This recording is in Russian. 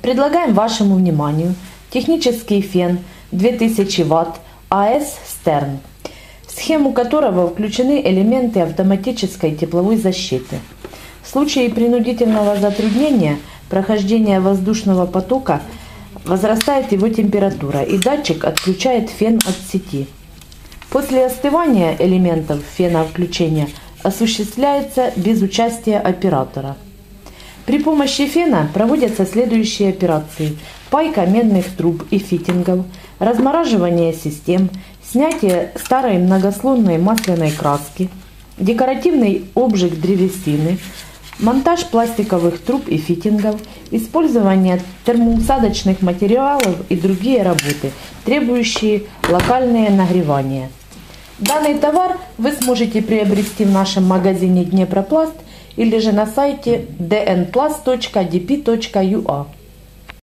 Предлагаем вашему вниманию технический фен 2000 Вт АС Sтерн, в схему которого включены элементы автоматической тепловой защиты. В случае принудительного затруднения прохождения воздушного потока возрастает его температура, и датчик отключает фен от сети. После остывания элементов фена включения осуществляется без участия оператора. При помощи фена проводятся следующие операции: пайка медных труб и фитингов, размораживание систем, снятие старой многослойной масляной краски, декоративный обжиг древесины, монтаж пластиковых труб и фитингов, использование термоусадочных материалов и другие работы, требующие локальное нагревание. Данный товар вы сможете приобрести в нашем магазине Днепропласт или же на сайте dnplast.dp.ua.